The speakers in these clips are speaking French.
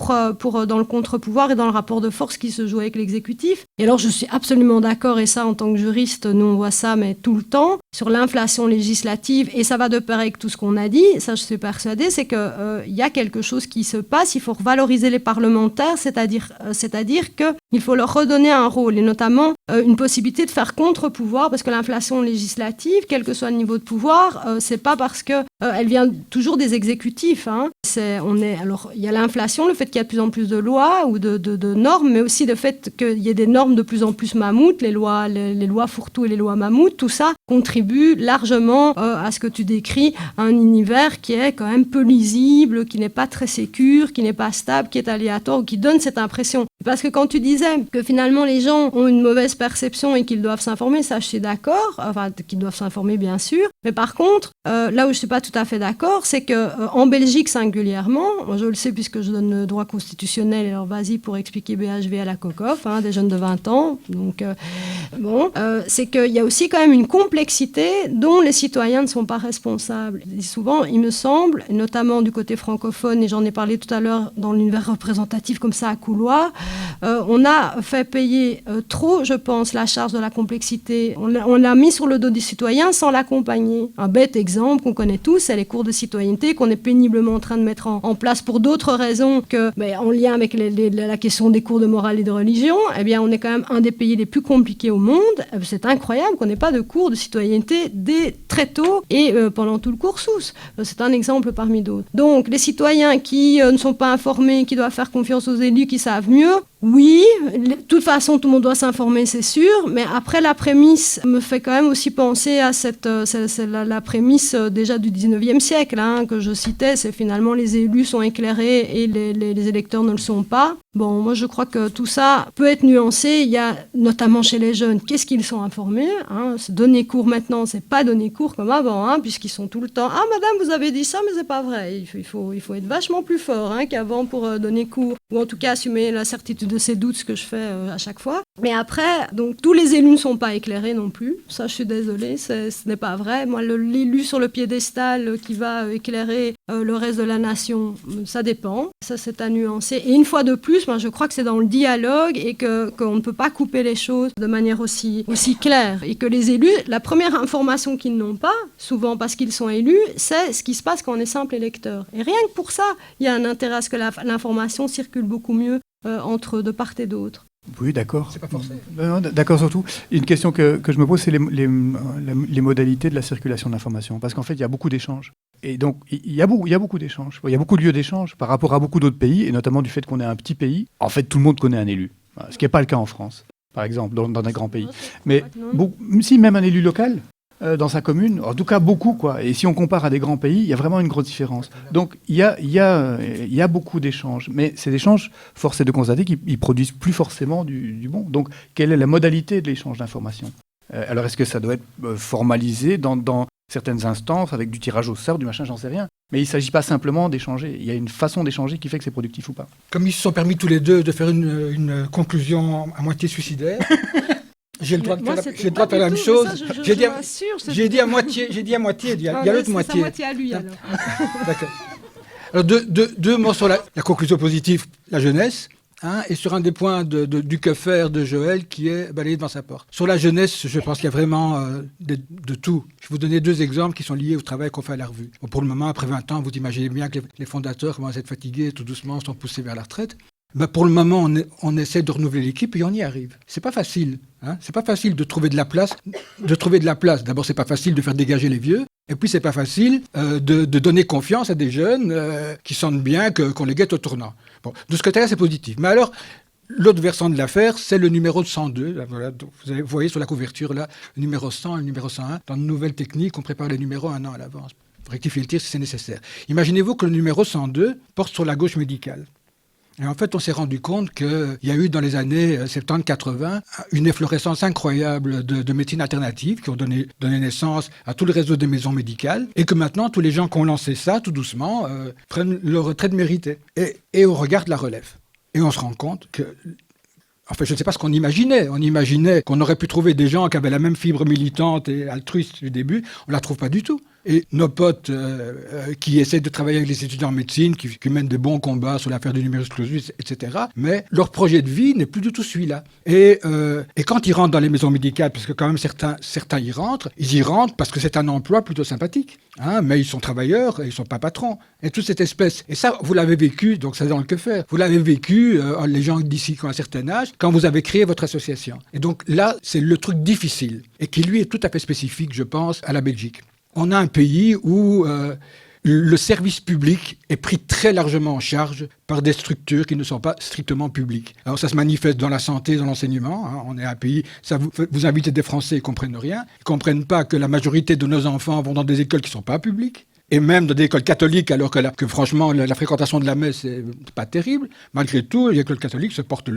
dans le contre-pouvoir et dans le rapport de force qui se joue avec l'exécutif. Et alors je suis absolument d'accord, et ça en tant que juriste, nous on voit ça mais tout le temps, sur l'inflation législative, et ça va de pair avec tout ce qu'on a dit, ça je suis persuadée, c'est qu'il y a quelque chose qui se passe, il faut revaloriser les parlementaires, c'est-à-dire qu'il faut leur redonner un rôle, et notamment une possibilité de faire contre-pouvoir, parce que l'inflation législative, quel que soit le niveau de pouvoir, c'est pas parce qu'elle vient toujours des exécutifs. Hein. Alors, il y a l'inflation, le fait qu'il y a de plus en plus de lois ou de normes, mais aussi le fait qu'il y ait des normes de plus en plus mammouths, les lois fourre-tout et les lois mammouths, tout ça contribue largement à ce que tu décris, un univers qui est quand même peu lisible, qui n'est pas très sécure, qui n'est pas stable, qui est aléatoire, ou qui donne cette impression. Parce que quand tu disais que finalement les gens ont une mauvaise perception et qu'ils doivent s'informer, ça je suis d'accord, enfin qu'ils doivent s'informer bien sûr, mais par contre, là où je suis pas tout à fait d'accord, c'est qu'en Belgique singulièrement, je le sais puisque je donne le droit constitutionnel, alors vas-y pour expliquer BHV à la COCOF, des jeunes de 20 ans, donc c'est qu'il y a aussi quand même une complexité dont les citoyens ne sont pas responsables. Et souvent, il me semble, notamment du côté francophone, et j'en ai parlé tout à l'heure dans l'univers représentatif comme ça à Couloir, on a fait payer trop, je pense, la charge de la complexité. On l'a mis sur le dos des citoyens sans l'accompagner. Un bête exemple qu'on connaît tous, c'est les cours de citoyenneté qu'on est péniblement en train de mettre en place pour d'autres raisons que, en lien avec la question des cours de morale et de religion. Eh bien, on est quand même un des pays les plus compliqués au monde. C'est incroyable qu'on n'ait pas de cours de citoyenneté dès très tôt et pendant tout le cursus. C'est un exemple parmi d'autres. Donc, les citoyens qui ne sont pas informés, qui doivent faire confiance aux élus, qui savent mieux, oui, de toute façon, tout le monde doit s'informer, c'est sûr, mais après, la prémisse me fait quand même aussi penser à c'est la prémisse déjà du 19e siècle, que je citais, c'est finalement les élus sont éclairés et les électeurs ne le sont pas. Bon, moi, je crois que tout ça peut être nuancé. Il y a, notamment chez les jeunes, qu'est-ce qu'ils sont informés, donner cours maintenant, c'est pas donner cours comme avant, puisqu'ils sont tout le temps « Ah, madame, vous avez dit ça, mais c'est pas vrai. » Il faut être vachement plus fort qu'avant pour donner cours, ou en tout cas assumer la certitude de ses doutes, ce que je fais à chaque fois. Mais après, donc, tous les élus ne sont pas éclairés non plus. Ça, je suis désolée, ce n'est pas vrai. Moi, l'élu sur le piédestal qui va éclairer le reste de la nation, ça dépend. Ça, c'est à nuancer. Et une fois de plus, moi, je crois que c'est dans le dialogue et qu'on ne peut pas couper les choses de manière aussi claire. Et que les élus, la première information qu'ils n'ont pas, souvent parce qu'ils sont élus, c'est ce qui se passe quand on est simple électeur. Et rien que pour ça, il y a un intérêt à ce que l'information circule beaucoup mieux entre de part et d'autre. Oui, d'accord. C'est pas forcé. Non, d'accord, surtout. Une question que je me pose, c'est les modalités de la circulation de l'information. Parce qu'en fait, il y a beaucoup d'échanges. Et donc, il y a beaucoup d'échanges. Il y a beaucoup de lieux d'échange par rapport à beaucoup d'autres pays, et notamment du fait qu'on est un petit pays. En fait, tout le monde connaît un élu. Ce qui n'est pas le cas en France, par exemple, dans des grands pays. Mais si même un élu local, dans sa commune, en tout cas beaucoup, quoi. Et si on compare à des grands pays, il y a vraiment une grosse différence. Donc il y a beaucoup d'échanges, mais ces échanges, force est de constater qu'ils produisent plus forcément du bon. Donc quelle est la modalité de l'échange d'informations ? Alors est-ce que ça doit être formalisé dans certaines instances avec du tirage au sort, du machin, j'en sais rien. Mais il ne s'agit pas simplement d'échanger. Il y a une façon d'échanger qui fait que c'est productif ou pas. Comme ils se sont permis tous les deux de faire une conclusion à moitié suicidaire. J'ai le droit de faire la même chose. J'ai dit à moitié, il y a l'autre moitié. C'est sa moitié à lui, alors. D'accord. Alors, deux mots sur la conclusion positive, la jeunesse, et sur un des points du que faire de Joël qui est balayé devant sa porte. Sur la jeunesse, je pense qu'il y a vraiment de tout. Je vais vous donner deux exemples qui sont liés au travail qu'on fait à la revue. Bon, pour le moment, après 20 ans, vous imaginez bien que les fondateurs commencent à être fatigués, tout doucement, sont poussés vers la retraite. Pour le moment, on essaie de renouveler l'équipe et on y arrive. C'est pas facile. C'est pas facile de trouver de la place. D'abord, c'est pas facile de faire dégager les vieux. Et puis, c'est pas facile de donner confiance à des jeunes qui sentent bien qu'on les guette au tournant. Bon, de ce côté-là, c'est positif. Mais alors, l'autre versant de l'affaire, c'est le numéro 102. Là, voilà, vous voyez sur la couverture, là, le numéro 100 et le numéro 101. Dans de nouvelles techniques, on prépare les numéros un an à l'avance. Rectifier le tir si c'est nécessaire. Imaginez-vous que le numéro 102 porte sur la gauche médicale. Et en fait, on s'est rendu compte qu'il y a eu dans les années 70-80 une efflorescence incroyable de médecines alternatives qui ont donné naissance à tout le réseau des maisons médicales et que maintenant, tous les gens qui ont lancé ça, tout doucement, prennent leur retraite méritée. Et on regarde la relève. Et on se rend compte que... Enfin, je ne sais pas ce qu'on imaginait. On imaginait qu'on aurait pu trouver des gens qui avaient la même fibre militante et altruiste du début. On ne la trouve pas du tout. et nos potes qui essaient de travailler avec les étudiants en médecine, qui mènent de bons combats sur l'affaire du numerus clausus, etc. Mais leur projet de vie n'est plus du tout celui-là. Et quand ils rentrent dans les maisons médicales, parce que quand même certains y rentrent, ils y rentrent parce que c'est un emploi plutôt sympathique, hein, mais ils sont travailleurs, et ils ne sont pas patrons. Et toute cette espèce. Et ça, vous l'avez vécu, donc c'est dans le que faire. Vous l'avez vécu, les gens d'ici qui ont un certain âge, quand vous avez créé votre association. Et donc là, c'est le truc difficile, et qui lui est tout à fait spécifique, je pense, à la Belgique. On a un pays où le service public est pris très largement en charge par des structures qui ne sont pas strictement publiques. Alors ça se manifeste dans la santé, dans l'enseignement. Hein. On est un pays, ça vous invitez des Français, ils ne comprennent rien. Ils ne comprennent pas que la majorité de nos enfants vont dans des écoles qui ne sont pas publiques. Et même dans des écoles catholiques, alors que franchement, la fréquentation de la messe n'est pas terrible. Malgré tout, les écoles catholiques se portent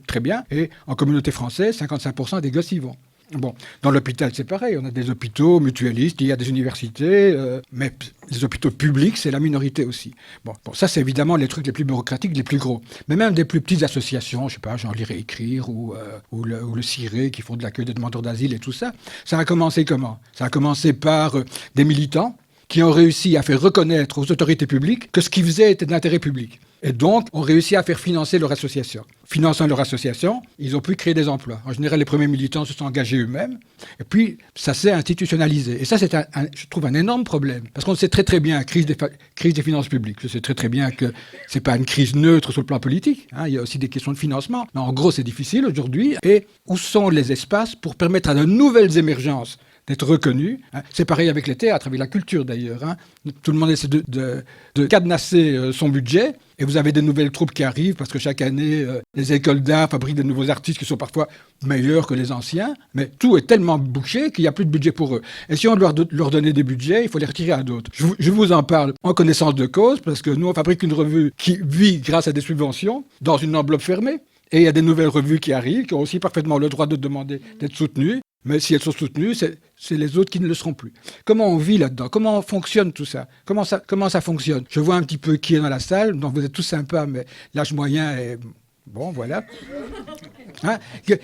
très bien. Et en communauté française, 55% des gosses y vont. Bon, dans l'hôpital, c'est pareil. On a des hôpitaux mutualistes, il y a des universités, mais les hôpitaux publics, c'est la minorité aussi. Bon, ça, c'est évidemment les trucs les plus bureaucratiques, les plus gros. Mais même des plus petites associations, je sais pas, genre Lire et Écrire ou le CIRE, qui font de l'accueil des demandeurs d'asile et tout ça, ça a commencé comment ? Ça a commencé par des militants qui ont réussi à faire reconnaître aux autorités publiques que ce qu'ils faisaient était d'intérêt public. Et donc, ont réussi à faire financer leur association. Finançant leur association, ils ont pu créer des emplois. En général, les premiers militants se sont engagés eux-mêmes. Et puis, ça s'est institutionnalisé. Et ça, c'est, je trouve, un énorme problème. Parce qu'on sait très très bien, crise des finances publiques. Je sais très très bien que c'est pas une crise neutre sur le plan politique. Hein. Il y a aussi des questions de financement. Mais en gros, c'est difficile aujourd'hui. Et où sont les espaces pour permettre à de nouvelles émergences d'être reconnu. Hein. C'est pareil avec les théâtres, avec la culture d'ailleurs. Hein. Tout le monde essaie de cadenasser son budget, et vous avez des nouvelles troupes qui arrivent, parce que chaque année, les écoles d'art fabriquent de nouveaux artistes qui sont parfois meilleurs que les anciens, mais tout est tellement bouché qu'il n'y a plus de budget pour eux. Et si on doit leur donner des budgets, il faut les retirer à d'autres. Je vous en parle en connaissance de cause, parce que nous, on fabrique une revue qui vit grâce à des subventions, dans une enveloppe fermée, et il y a des nouvelles revues qui arrivent, qui ont aussi parfaitement le droit de demander d'être soutenues. Mais si elles sont soutenues, c'est les autres qui ne le seront plus. Comment on vit là-dedans ? Comment fonctionne tout ça ? Comment ça fonctionne ? Je vois un petit peu qui est dans la salle, donc vous êtes tous sympas, mais l'âge moyen est... Bon, voilà. Hein ?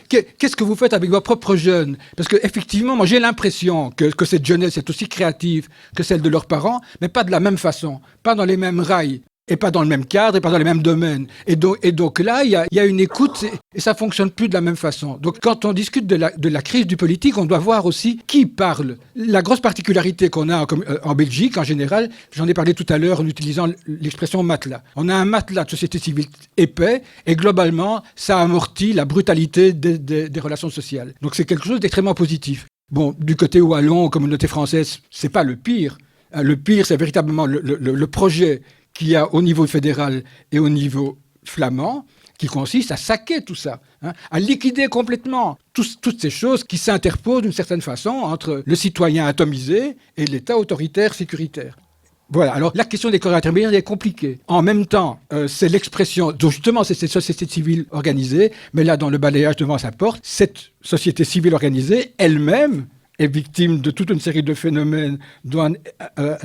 Qu'est-ce que vous faites avec vos propres jeunes ? Parce qu'effectivement, moi j'ai l'impression que cette jeunesse est aussi créative que celle de leurs parents, mais pas de la même façon, pas dans les mêmes rails. Et pas dans le même cadre, et pas dans les mêmes domaines. Et donc là, il y a une écoute, et ça fonctionne plus de la même façon. Donc quand on discute de la crise du politique, on doit voir aussi qui parle. La grosse particularité qu'on a en Belgique, en général, j'en ai parlé tout à l'heure en utilisant l'expression matelas. On a un matelas de société civile épais, et globalement, ça amortit la brutalité des relations sociales. Donc c'est quelque chose d'extrêmement positif. Bon, du côté wallon, communauté française, c'est pas le pire. Le pire, c'est véritablement le projet qu'il y a au niveau fédéral et au niveau flamand, qui consiste à saquer tout ça, hein, à liquider complètement toutes ces choses qui s'interposent d'une certaine façon entre le citoyen atomisé et l'État autoritaire sécuritaire. Voilà, alors la question des corps intermédiaires est compliquée. En même temps, c'est l'expression, donc justement c'est cette société civile organisée, mais là dans le balayage devant sa porte, cette société civile organisée elle-même est victime de toute une série de phénomènes dont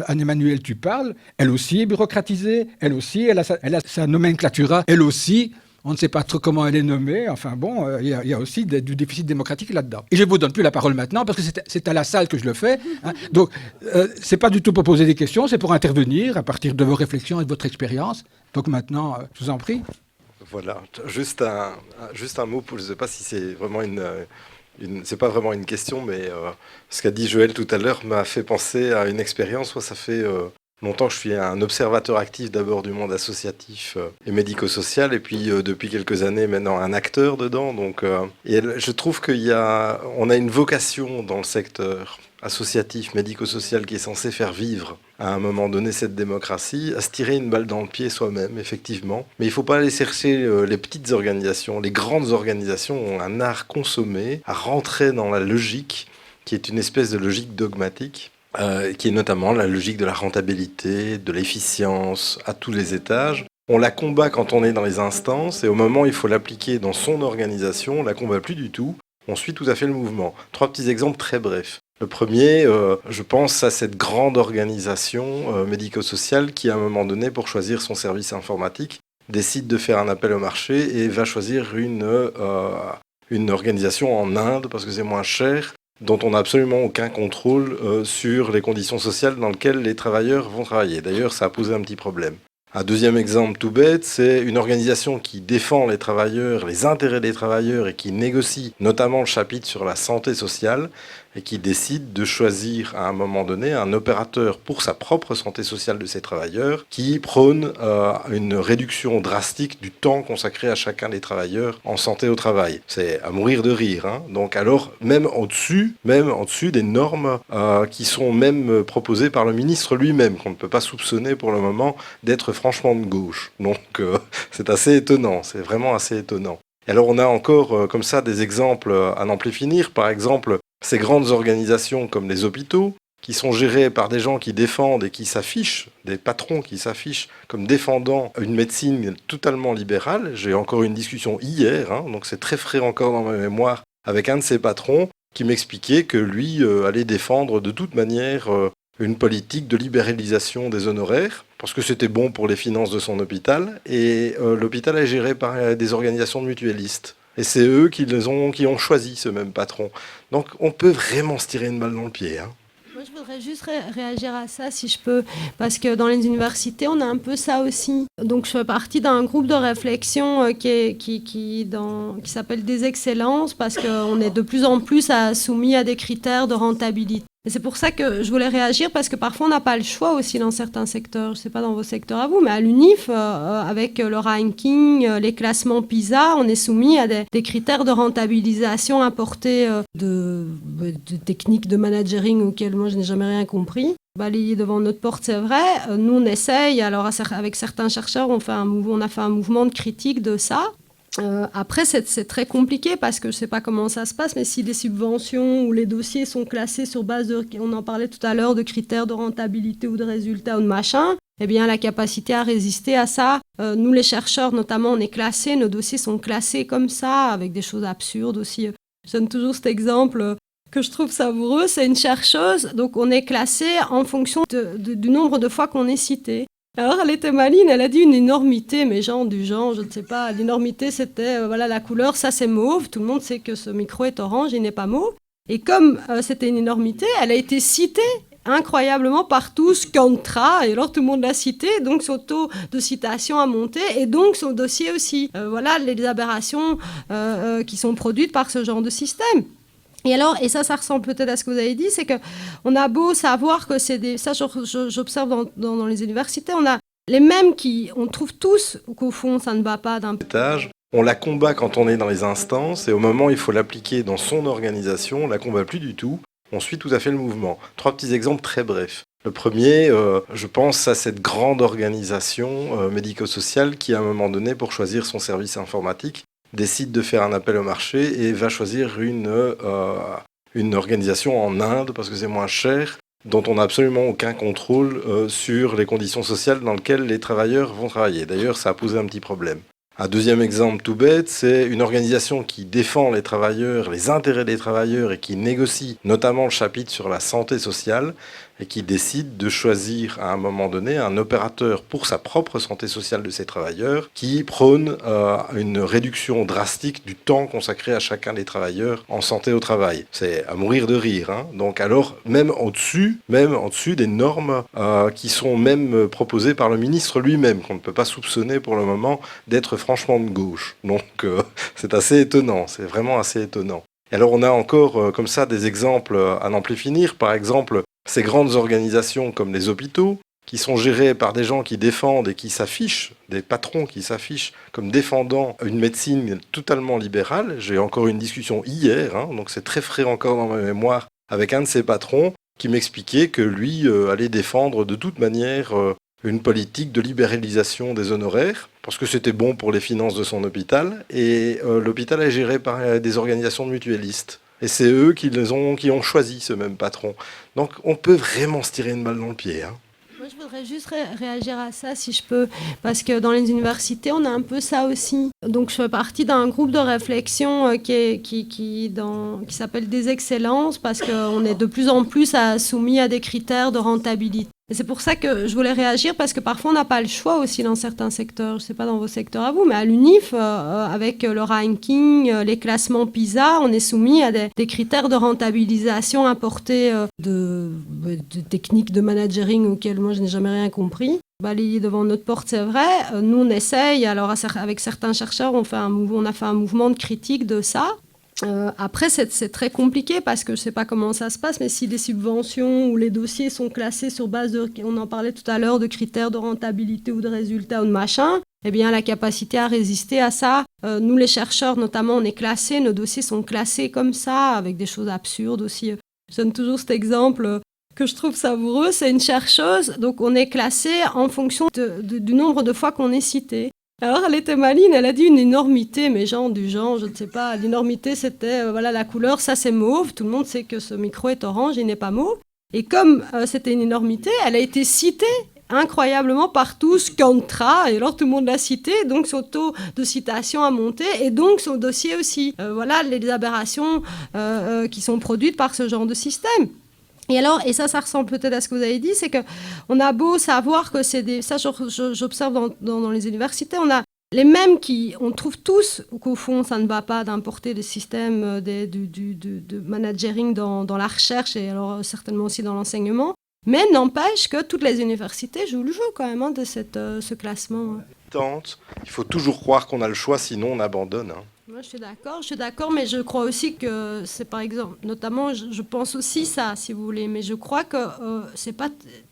Anne-Emmanuelle tu parles. Elle aussi est bureaucratisée, elle aussi, elle a sa nomenclatura, elle aussi, on ne sait pas trop comment elle est nommée. Enfin bon, il y a aussi du déficit démocratique là-dedans. Et je ne vous donne plus la parole maintenant, parce que c'est à la salle que je le fais. Hein. Donc, c'est pas du tout pour poser des questions, c'est pour intervenir à partir de vos réflexions et de votre expérience. Donc maintenant, je vous en prie. Voilà, juste un mot, je ne sais pas si c'est vraiment c'est pas vraiment une question, mais ce qu'a dit Joël tout à l'heure m'a fait penser à une expérience. Moi, ça fait longtemps que je suis un observateur actif d'abord du monde associatif et médico-social, et puis depuis quelques années maintenant un acteur dedans. Donc, et je trouve on a une vocation dans le secteur associatif, médico-social, qui est censé faire vivre à un moment donné cette démocratie, à se tirer une balle dans le pied soi-même, effectivement. Mais il ne faut pas aller chercher les petites organisations. Les grandes organisations ont un art consommé à rentrer dans la logique, qui est une espèce de logique dogmatique, qui est notamment la logique de la rentabilité, de l'efficience à tous les étages. On la combat quand on est dans les instances, et au moment où il faut l'appliquer dans son organisation, on ne la combat plus du tout. On suit tout à fait le mouvement. 3 petits exemples très brefs. Le premier, je pense à cette grande organisation médico-sociale qui, à un moment donné, pour choisir son service informatique, décide de faire un appel au marché et va choisir une organisation en Inde parce que c'est moins cher dont on n'a absolument aucun contrôle sur les conditions sociales dans lesquelles les travailleurs vont travailler. D'ailleurs, ça a posé un petit problème. Un deuxième exemple tout bête, c'est une organisation qui défend les travailleurs, les intérêts des travailleurs et qui négocie notamment le chapitre sur la santé sociale et qui décide de choisir à un moment donné un opérateur pour sa propre santé sociale de ses travailleurs qui prône une réduction drastique du temps consacré à chacun des travailleurs en santé au travail. C'est à mourir de rire, hein. Donc alors, même au-dessus des normes qui sont même proposées par le ministre lui-même, qu'on ne peut pas soupçonner pour le moment d'être franchement de gauche. Donc c'est assez étonnant, c'est vraiment assez étonnant. Et alors on a encore comme ça des exemples à n'en plus finir. Par exemple, ces grandes organisations comme les hôpitaux, qui sont gérées par des gens qui défendent et qui s'affichent, des patrons qui s'affichent comme défendant une médecine totalement libérale. J'ai encore eu une discussion hier, hein, donc c'est très frais encore dans ma mémoire, avec un de ces patrons qui m'expliquait que lui allait défendre de toute manière une politique de libéralisation des honoraires, parce que c'était bon pour les finances de son hôpital, et l'hôpital est géré par des organisations de mutualistes. Et c'est eux qui ont choisi ce même patron. Donc on peut vraiment se tirer une balle dans le pied, hein. Moi, je voudrais juste réagir à ça, si je peux, parce que dans les universités, on a un peu ça aussi. Donc, je fais partie d'un groupe de réflexion qui s'appelle Des Excellences, parce qu'on est de plus en plus soumis à des critères de rentabilité. Et c'est pour ça que je voulais réagir, parce que parfois, on n'a pas le choix aussi dans certains secteurs. Je ne sais pas dans vos secteurs à vous, mais à l'UNIF, avec le ranking, les classements PISA, on est soumis à des critères de rentabilisation importés de techniques de managering auxquelles moi, je n'ai jamais rien compris. Balayer devant notre porte, c'est vrai. Nous, on essaye. Alors, avec certains chercheurs, on a fait un mouvement de critique de ça. Après, c'est très compliqué parce que je ne sais pas comment ça se passe, mais si les subventions ou les dossiers sont classés sur base de, on en parlait tout à l'heure, de critères de rentabilité ou de résultats ou de machin, eh bien, la capacité à résister à ça, nous les chercheurs notamment, on est classés, nos dossiers sont classés comme ça, avec des choses absurdes aussi. Je donne toujours cet exemple que je trouve savoureux, c'est une chercheuse, donc on est classé en fonction du nombre de fois qu'on est cité. Alors, elle était maligne, elle a dit une énormité, mais je ne sais pas, l'énormité, c'était, voilà, la couleur, ça c'est mauve, tout le monde sait que ce micro est orange, il n'est pas mauve. Et comme c'était une énormité, elle a été citée incroyablement par tous, Cantra, et alors tout le monde l'a citée, donc son taux de citation a monté, et donc son dossier aussi. Voilà les aberrations qui sont produites par ce genre de système. Et alors, et ça ressemble peut-être à ce que vous avez dit, c'est qu'on a beau savoir que c'est des... Ça, j'observe dans les universités, on a les mêmes on trouve tous qu'au fond, ça ne va pas d'un... On la combat quand on est dans les instances, et au moment où il faut l'appliquer dans son organisation, on la combat plus du tout. On suit tout à fait le mouvement. 3 petits exemples très brefs. Le premier, je pense à cette grande organisation médico-sociale qui, à un moment donné, pour choisir son service informatique, décide de faire un appel au marché et va choisir une organisation en Inde parce que c'est moins cher, dont on n'a absolument aucun contrôle sur les conditions sociales dans lesquelles les travailleurs vont travailler. D'ailleurs, ça a posé un petit problème. Un deuxième exemple tout bête, c'est une organisation qui défend les travailleurs, les intérêts des travailleurs et qui négocie notamment le chapitre sur la santé sociale et qui décide de choisir à un moment donné un opérateur pour sa propre santé sociale de ses travailleurs qui prône une réduction drastique du temps consacré à chacun des travailleurs en santé au travail. C'est à mourir de rire, hein. Donc alors, même au-dessus des normes qui sont même proposées par le ministre lui-même, qu'on ne peut pas soupçonner pour le moment d'être franchement de gauche. Donc c'est assez étonnant, c'est vraiment assez étonnant. Et alors on a encore comme ça des exemples à n'en plus finir. Par exemple, ces grandes organisations comme les hôpitaux, qui sont gérées par des gens qui défendent et qui s'affichent, des patrons qui s'affichent comme défendant une médecine totalement libérale. J'ai encore eu une discussion hier, hein, donc c'est très frais encore dans ma mémoire, avec un de ces patrons qui m'expliquait que lui allait défendre de toute manière une politique de libéralisation des honoraires, parce que c'était bon pour les finances de son hôpital, et l'hôpital est géré par des organisations de mutualistes. Et c'est eux qui ont choisi ce même patron. Donc on peut vraiment se tirer une balle dans le pied, hein. Moi, je voudrais juste réagir à ça, si je peux, parce que dans les universités, on a un peu ça aussi. Donc, je fais partie d'un groupe de réflexion qui s'appelle Des Excellences, parce qu'on est de plus en plus soumis à des critères de rentabilité. Et c'est pour ça que je voulais réagir, parce que parfois on n'a pas le choix aussi dans certains secteurs. Je ne sais pas dans vos secteurs à vous, mais à l'UNIF, avec le ranking, les classements PISA, on est soumis à des critères de rentabilisation importés de techniques de managering auxquelles moi je n'ai jamais rien compris. Balayer devant notre porte, c'est vrai. Nous, on essaye. Alors, avec certains chercheurs, on a fait un mouvement de critique de ça. Après, c'est très compliqué parce que je ne sais pas comment ça se passe, mais si les subventions ou les dossiers sont classés sur base de, on en parlait tout à l'heure, de critères de rentabilité ou de résultats ou de machin, eh bien, la capacité à résister à ça, nous les chercheurs notamment, on est classés, nos dossiers sont classés comme ça, avec des choses absurdes aussi. Je donne toujours cet exemple que je trouve savoureux, c'est une chercheuse, donc on est classé en fonction du nombre de fois qu'on est cité. Alors, elle était maline, elle a dit une énormité, mais je ne sais pas, l'énormité, c'était, voilà, la couleur, ça c'est mauve, tout le monde sait que ce micro est orange, il n'est pas mauve. Et comme c'était une énormité, elle a été citée incroyablement par tous, Cantra, et alors tout le monde l'a cité, donc son taux de citation a monté, et donc son dossier aussi. Voilà les aberrations qui sont produites par ce genre de système. Et alors, et ça ressemble peut-être à ce que vous avez dit, c'est qu'on a beau savoir que c'est des... Ça, j'observe dans les universités, on a les mêmes on trouve tous qu'au fond, ça ne va pas d'importer des systèmes de managering dans la recherche, et alors certainement aussi dans l'enseignement, mais n'empêche que toutes les universités jouent le jeu quand même de ce classement. Il faut toujours croire qu'on a le choix, sinon on abandonne. Moi, je suis d'accord, mais je crois aussi que c'est, par exemple, notamment, je pense aussi ça, si vous voulez, mais je crois que c'est pas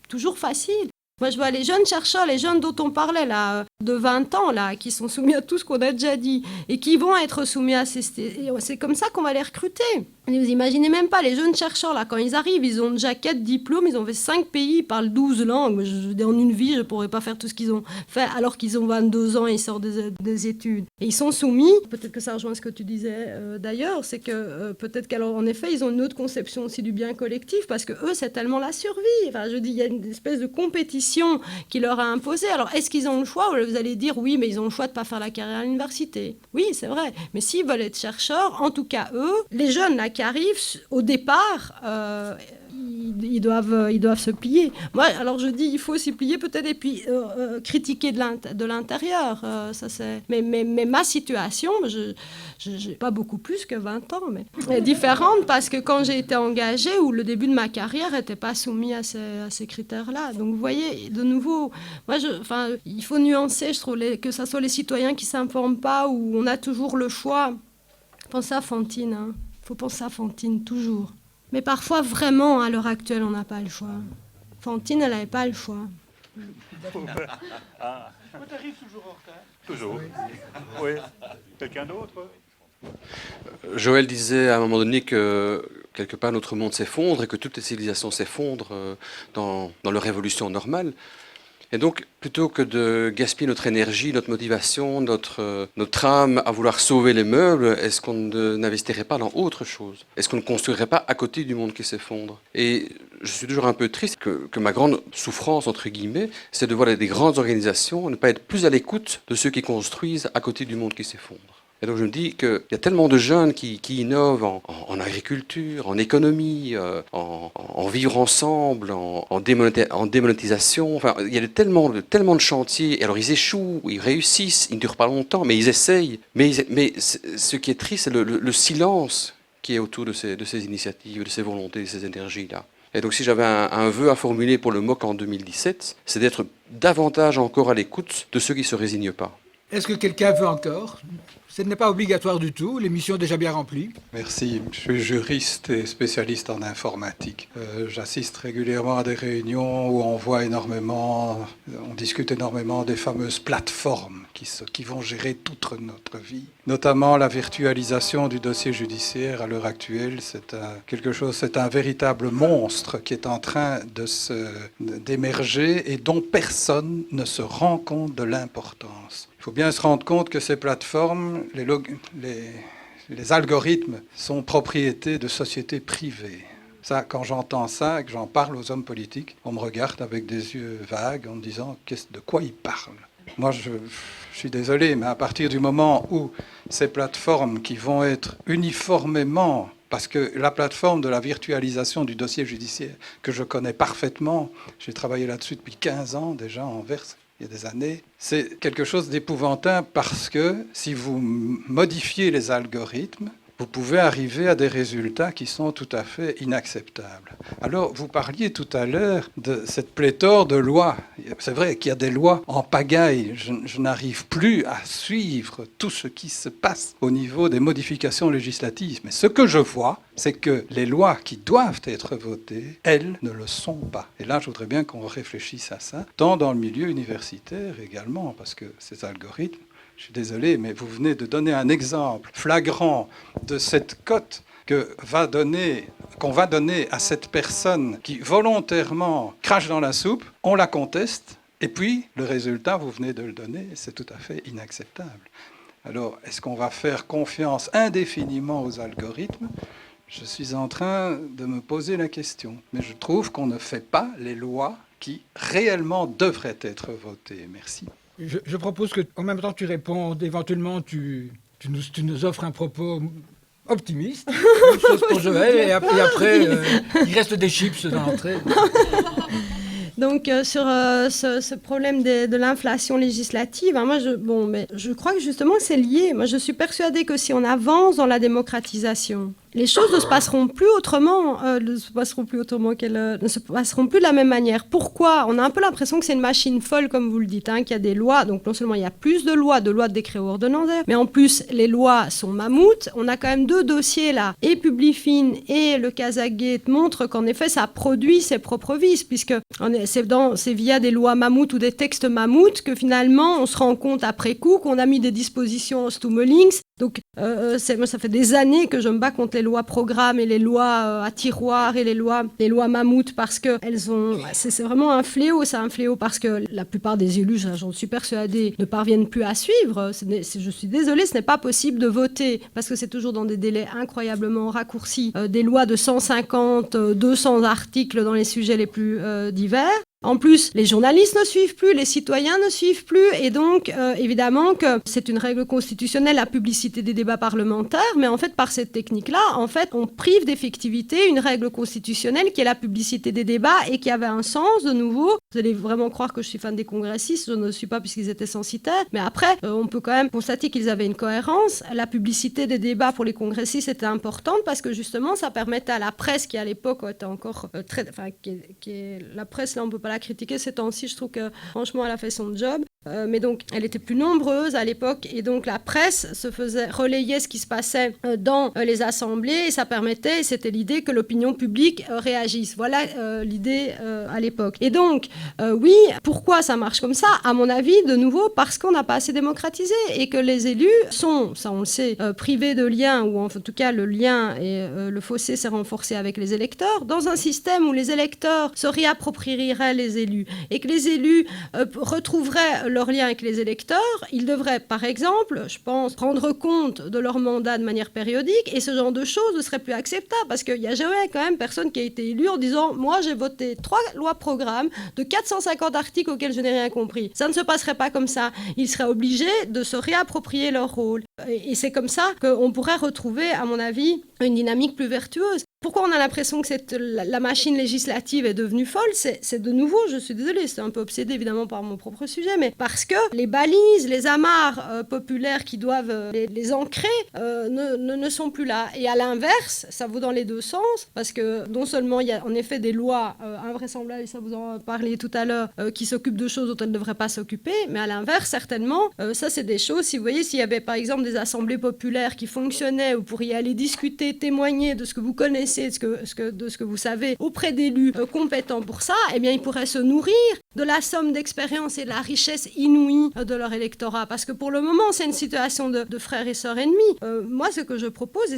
toujours facile. Moi, je vois les jeunes chercheurs, les jeunes dont on parlait, là, de 20 ans, là, qui sont soumis à tout ce qu'on a déjà dit, et qui vont être soumis à ces... C'est comme ça qu'on va les recruter. Et vous imaginez même pas, les jeunes chercheurs, là, quand ils arrivent, ils ont déjà 4 diplômes, ils ont fait 5 pays, ils parlent 12 langues. En une vie, je ne pourrais pas faire tout ce qu'ils ont fait, alors qu'ils ont 22 ans et ils sortent des études. Et ils sont soumis, peut-être que ça rejoint ce que tu disais d'ailleurs, c'est que peut-être qu'en effet, ils ont une autre conception aussi du bien collectif, parce que eux, c'est tellement la survie. Enfin, je dis, il y a une espèce de compétition qui leur a imposé. Alors, est-ce qu'ils ont le choix? Vous allez dire, oui, mais ils ont le choix de ne pas faire la carrière à l'université. Oui, c'est vrai. Mais s'ils veulent être chercheurs, en tout cas, eux, les jeunes là, qui arrivent, au départ, ils doivent se plier. Moi, alors je dis, il faut s'y plier peut-être, et puis critiquer de l'intérieur. Mais ma situation, je n'ai pas beaucoup plus que 20 ans, mais est différente, parce que quand j'ai été engagée, ou le début de ma carrière n'était pas soumis à ces critères-là. Donc vous voyez, de nouveau, il faut nuancer, je trouve, que ce soit les citoyens qui ne s'informent pas, ou on a toujours le choix. Pensez à Fantine, hein. Il faut penser à Fantine, toujours. Mais parfois, vraiment, à l'heure actuelle, on n'a pas le choix. Fantine, elle n'avait pas le choix. Ah. Tu arrives toujours en retard. Toujours. Oui. Quelqu'un d'autre? Joël disait à un moment donné que quelque part notre monde s'effondre et que toutes les civilisations s'effondrent dans leur évolution normale. Et donc, plutôt que de gaspiller notre énergie, notre motivation, notre âme à vouloir sauver les meubles, est-ce qu'on n'investirait pas dans autre chose? Est-ce qu'on ne construirait pas à côté du monde qui s'effondre? Et je suis toujours un peu triste que ma grande souffrance, entre guillemets, c'est de voir des grandes organisations ne pas être plus à l'écoute de ceux qui construisent à côté du monde qui s'effondre. Et donc je me dis qu'il y a tellement de jeunes qui innovent en agriculture, en économie, en vivre ensemble, en démonétisation. Enfin, il y a tellement de chantiers. Et alors ils échouent, ils réussissent, ils ne durent pas longtemps, mais ils essayent. Mais ce qui est triste, c'est le silence qui est autour de ces initiatives, de ces volontés, de ces énergies-là. Et donc si j'avais un vœu à formuler pour le MOC en 2017, c'est d'être davantage encore à l'écoute de ceux qui ne se résignent pas. Est-ce que quelqu'un veut encore? Ce n'est pas obligatoire du tout, l'émission est déjà bien remplie. Merci, je suis juriste et spécialiste en informatique. J'assiste régulièrement à des réunions où on voit énormément, on discute énormément des fameuses plateformes qui vont gérer toute notre vie. Notamment la virtualisation du dossier judiciaire à l'heure actuelle, c'est un véritable monstre qui est en train d'émerger et dont personne ne se rend compte de l'importance. Il faut bien se rendre compte que ces plateformes, les algorithmes sont propriété de sociétés privées. Ça, quand j'entends ça et que j'en parle aux hommes politiques, on me regarde avec des yeux vagues en me disant de quoi ils parlent. Moi, je suis désolé, mais à partir du moment où ces plateformes qui vont être uniformément Parce que la plateforme de la virtualisation du dossier judiciaire, que je connais parfaitement, j'ai travaillé là-dessus depuis 15 ans déjà en Anvers, il y a des années, c'est quelque chose d'épouvantable parce que si vous modifiez les algorithmes, vous pouvez arriver à des résultats qui sont tout à fait inacceptables. Alors, vous parliez tout à l'heure de cette pléthore de lois. C'est vrai qu'il y a des lois en pagaille. Je n'arrive plus à suivre tout ce qui se passe au niveau des modifications législatives. Mais ce que je vois, c'est que les lois qui doivent être votées, elles ne le sont pas. Et là, je voudrais bien qu'on réfléchisse à ça, tant dans le milieu universitaire également, parce que ces algorithmes, je suis désolé, mais vous venez de donner un exemple flagrant de cette cote qu'on va donner à cette personne qui volontairement crache dans la soupe, on la conteste, et puis le résultat, vous venez de le donner, c'est tout à fait inacceptable. Alors, est-ce qu'on va faire confiance indéfiniment aux algorithmes ? Je suis en train de me poser la question, mais je trouve qu'on ne fait pas les lois qui réellement devraient être votées. Merci. Je propose qu'en même temps tu répondes, éventuellement tu nous offres un propos optimiste, une chose pour Joël, et après il reste des chips dans l'entrée. Donc sur ce problème de l'inflation législative, hein, mais je crois que justement c'est lié. Moi je suis persuadée que si on avance dans la démocratisation, les choses ne se passeront plus autrement, ne se passeront plus de la même manière. Pourquoi ? On a un peu l'impression que c'est une machine folle, comme vous le dites, hein, qu'il y a des lois. Donc non seulement il y a plus de lois, de décrets ou ordonnances, mais en plus les lois sont mammouths. On a quand même 2 dossiers là, et Publifin et le Kazakh montrent qu'en effet ça produit ses propres vices, puisque c'est via des lois mammouths ou des textes mammouths que finalement on se rend compte après coup qu'on a mis des dispositions en Stummelings. Donc moi ça fait des années que je me bats contre les lois programmes et les lois à tiroir et les lois mammouths, parce que c'est vraiment un fléau. C'est un fléau parce que la plupart des élus, j'en suis persuadée, ne parviennent plus à suivre. Je suis désolée, ce n'est pas possible de voter parce que c'est toujours dans des délais incroyablement raccourcis, des lois de 150, 200 articles dans les sujets les plus divers. En plus, les journalistes ne suivent plus, les citoyens ne suivent plus, et donc évidemment que c'est une règle constitutionnelle, la publicité des débats parlementaires, mais en fait par cette technique-là, en fait on prive d'effectivité une règle constitutionnelle qui est la publicité des débats et qui avait un sens de nouveau. Vous allez vraiment croire que je suis fan des congressistes, je ne le suis pas puisqu'ils étaient censitaires, mais après on peut quand même constater qu'ils avaient une cohérence. La publicité des débats pour les congressistes était importante parce que justement ça permettait à la presse qui à l'époque était encore la presse, là on peut pas la critiquer ces temps-ci, je trouve que franchement elle a fait son job, mais donc elle était plus nombreuse à l'époque et donc la presse se faisait relayer ce qui se passait dans les assemblées et ça permettait, c'était l'idée que l'opinion publique réagisse. Voilà l'idée à l'époque. Et donc oui, pourquoi ça marche comme ça ? À mon avis, de nouveau, parce qu'on n'a pas assez démocratisé et que les élus sont, ça on le sait, privés de lien, ou en tout cas le lien et le fossé s'est renforcé avec les électeurs, dans un système où les électeurs se réapproprieraient les élus et que les élus retrouveraient leur lien avec les électeurs, ils devraient par exemple, je pense, rendre compte de leur mandat de manière périodique et ce genre de choses ne serait plus acceptable parce qu'il n'y a jamais quand même personne qui a été élu en disant « moi j'ai voté 3 lois programmes de 450 articles auxquels je n'ai rien compris ». Ça ne se passerait pas comme ça. Ils seraient obligés de se réapproprier leur rôle. Et c'est comme ça qu'on pourrait retrouver, à mon avis, une dynamique plus vertueuse. Pourquoi on a l'impression que la machine législative est devenue folle ? C'est de nouveau, je suis désolée, c'est un peu obsédé évidemment par mon propre sujet, mais parce que les balises, les amarres populaires qui doivent les ancrer ne sont plus là. Et à l'inverse, ça vaut dans les 2 sens, parce que non seulement il y a en effet des lois invraisemblables, et ça vous en parliez tout à l'heure, qui s'occupent de choses dont elles ne devraient pas s'occuper, mais à l'inverse, certainement, ça c'est des choses, si vous voyez, s'il y avait par exemple des assemblées populaires qui fonctionnaient, où vous pourriez aller discuter, témoigner de ce que vous connaissez, de ce que vous savez auprès d'élus compétents pour ça, eh bien ils pourraient se nourrir de la somme d'expérience et de la richesse inouïe de leur électorat. Parce que pour le moment, c'est une situation de frères et sœurs ennemis. Moi, ce que je propose,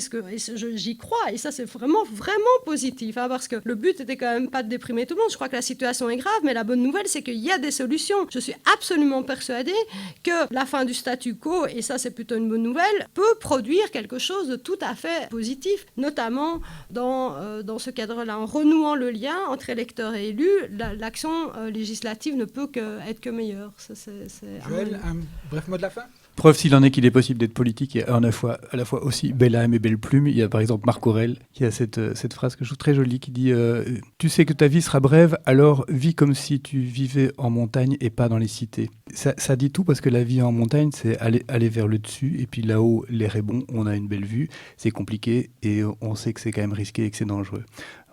j'y crois, et ça c'est vraiment, vraiment positif, hein, parce que le but était quand même pas de déprimer tout le monde. Je crois que la situation est grave, mais la bonne nouvelle, c'est qu'il y a des solutions. Je suis absolument persuadée que la fin du statu quo, et ça c'est plutôt une bonne nouvelle, peut produire quelque chose de tout à fait positif, notamment dans ce cadre-là. En renouant le lien entre électeurs et élus, l'action législative ne peut être que meilleure. Joël, un bref mot de la fin ? Preuve s'il en est qu'il est possible d'être politique et à la fois aussi belle âme et belle plume. Il y a par exemple Marc Aurèle qui a cette phrase que je trouve très jolie qui dit tu sais que ta vie sera brève, alors vis comme si tu vivais en montagne et pas dans les cités. Ça dit tout parce que la vie en montagne, c'est aller vers le dessus et puis là-haut, l'air est bon, on a une belle vue, c'est compliqué et on sait que c'est quand même risqué et que c'est dangereux.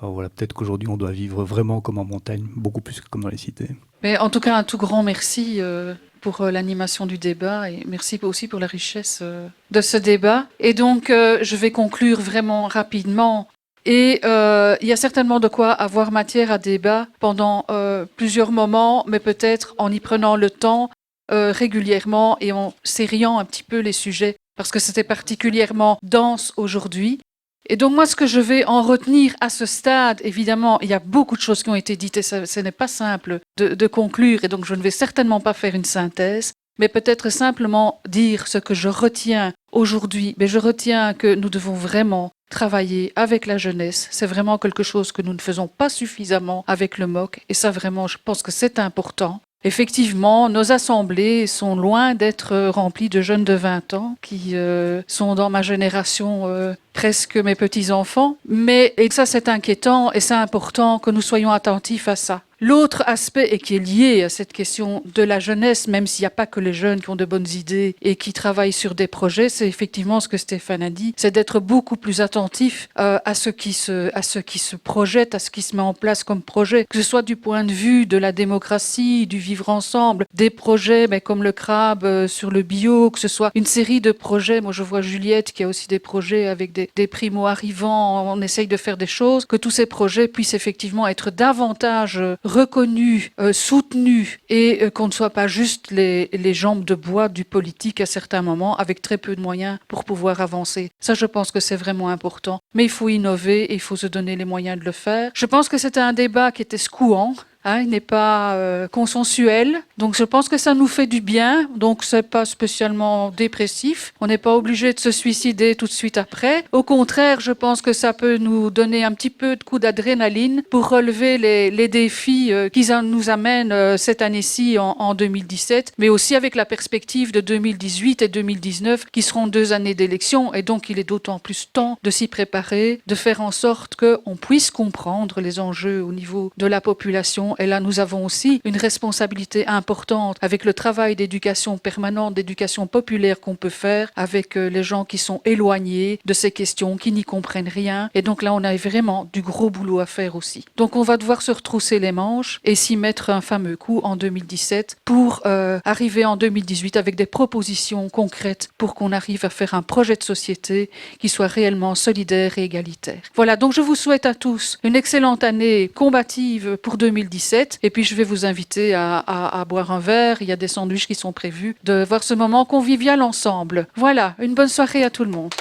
Alors voilà, peut-être qu'aujourd'hui, on doit vivre vraiment comme en montagne, beaucoup plus que comme dans les cités. Mais en tout cas, un tout grand merci pour l'animation du débat et merci aussi pour la richesse de ce débat. Et donc, je vais conclure vraiment rapidement. Et il y a certainement de quoi avoir matière à débat pendant plusieurs moments, mais peut-être en y prenant le temps régulièrement et en serrant un petit peu les sujets, parce que c'était particulièrement dense aujourd'hui. Et donc moi, ce que je vais en retenir à ce stade, évidemment, il y a beaucoup de choses qui ont été dites et ce n'est pas simple de conclure, et donc je ne vais certainement pas faire une synthèse, mais peut-être simplement dire ce que je retiens aujourd'hui. Mais je retiens que nous devons vraiment travailler avec la jeunesse. C'est vraiment quelque chose que nous ne faisons pas suffisamment avec le MOC, et ça vraiment, je pense que c'est important. Effectivement, nos assemblées sont loin d'être remplies de jeunes de 20 ans qui sont dans ma génération presque mes petits-enfants. Et ça, c'est inquiétant et c'est important que nous soyons attentifs à ça. L'autre aspect, et qui est lié à cette question de la jeunesse, même s'il n'y a pas que les jeunes qui ont de bonnes idées et qui travaillent sur des projets, c'est effectivement ce que Stéphane a dit, c'est d'être beaucoup plus attentif à ce qui se projette, à ce qui se met en place comme projet, que ce soit du point de vue de la démocratie, du vivre ensemble, des projets comme le crabe sur le bio, que ce soit une série de projets. Moi, je vois Juliette qui a aussi des projets avec des primo-arrivants, on essaye de faire des choses, que tous ces projets puissent effectivement être davantage reconnus, soutenus et qu'on ne soit pas juste les jambes de bois du politique à certains moments avec très peu de moyens pour pouvoir avancer. Ça, je pense que c'est vraiment important. Mais il faut innover et il faut se donner les moyens de le faire. Je pense que c'était un débat qui était secouant. Il n'est pas consensuel, donc je pense que ça nous fait du bien, donc c'est pas spécialement dépressif, on n'est pas obligé de se suicider tout de suite après, au contraire je pense que ça peut nous donner un petit peu de coup d'adrénaline pour relever les défis qui nous amènent cette année-ci en 2017, mais aussi avec la perspective de 2018 et 2019 qui seront 2 années d'élection, et donc il est d'autant plus temps de s'y préparer, de faire en sorte qu'on puisse comprendre les enjeux au niveau de la population. Et là, nous avons aussi une responsabilité importante avec le travail d'éducation permanente, d'éducation populaire qu'on peut faire avec les gens qui sont éloignés de ces questions, qui n'y comprennent rien. Et donc là, on a vraiment du gros boulot à faire aussi. Donc on va devoir se retrousser les manches et s'y mettre un fameux coup en 2017 pour arriver en 2018 avec des propositions concrètes pour qu'on arrive à faire un projet de société qui soit réellement solidaire et égalitaire. Voilà, donc je vous souhaite à tous une excellente année combative pour 2017. Et puis je vais vous inviter à boire un verre, il y a des sandwichs qui sont prévus, de voir ce moment convivial ensemble. Voilà, une bonne soirée à tout le monde.